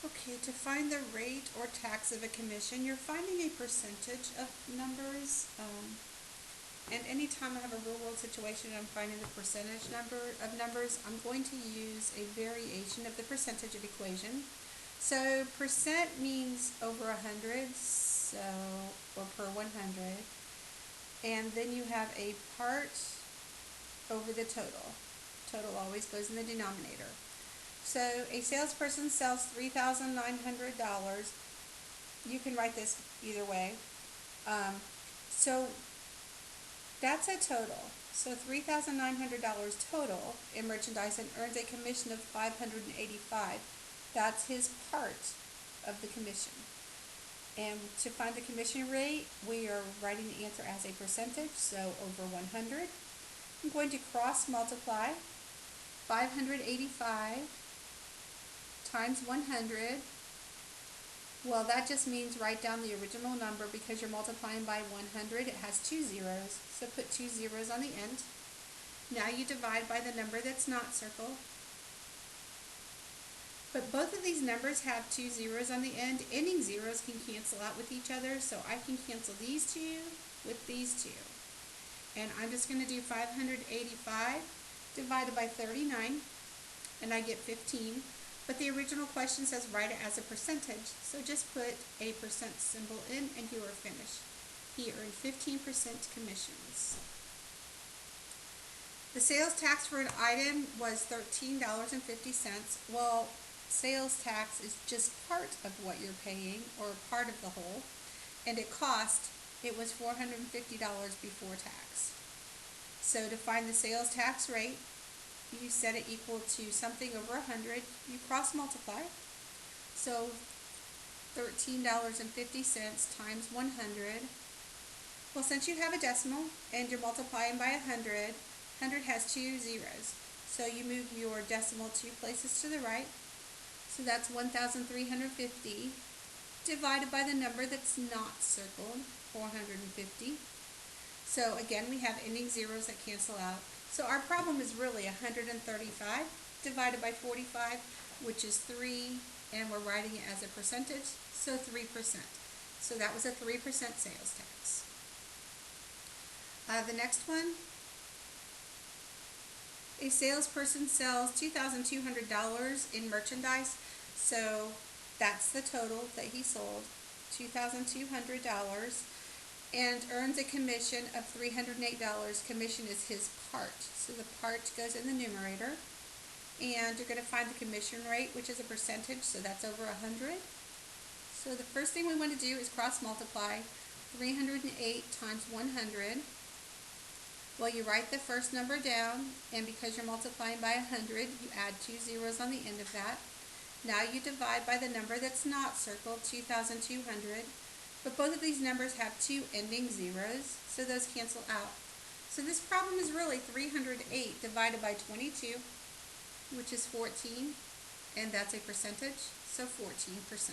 Okay, to find the rate or tax of a commission, you're finding a percentage of numbers. And anytime I have a real world situation and I'm finding the percentage number of numbers, I'm going to use a variation of the percentage of equation. So percent means over 100, or per 100. And then you have a part over the total. Total always goes in the denominator. So a salesperson sells $3,900. You can write this either way. So that's a total. So $3,900 total in merchandise and earns a commission of $585. That's his part of the commission. And to find the commission rate, we are writing the answer as a percentage, so over 100. I'm going to cross multiply 585 times 100. Well, that just means write down the original number because you're multiplying by 100. It has two zeros, so put two zeros on the end. Now you divide by the number that's not circled. But both of these numbers have two zeros on the end. Ending zeros can cancel out with each other, so I can cancel these two with these two. And I'm just going to do 585 divided by 39, and I get 15. But the original question says write it as a percentage, so just put a percent symbol in and you are finished. He earned 15% commissions. The sales tax for an item was $13.50. Well, sales tax is just part of what you're paying, or part of the whole, and it was $450 before tax. So to find the sales tax rate, you set it equal to something over 100. You cross multiply. So $13.50 times 100. Well, since you have a decimal and you're multiplying by 100, 100 has two zeros. So you move your decimal two places to the right. So that's 1,350 divided by the number that's not circled, 450. So again, we have ending zeros that cancel out. So our problem is really 135 divided by 45, which is 3, and we're writing it as a percentage, so 3%. So that was a 3% sales tax. The next one, a salesperson sells $2,200 in merchandise, so that's the total that he sold, $2,200. And earns a commission of $308. Commission is his part, so the part goes in the numerator. And you're going to find the commission rate, which is a percentage, so that's over 100. So the first thing we want to do is cross multiply 308 times 100. Well, you write the first number down, and because you're multiplying by 100, you add two zeros on the end of that. Now you divide by the number that's not circled, 2,200. But both of these numbers have two ending zeros, so those cancel out. So this problem is really 308 divided by 22, which is 14, and that's a percentage, so 14%.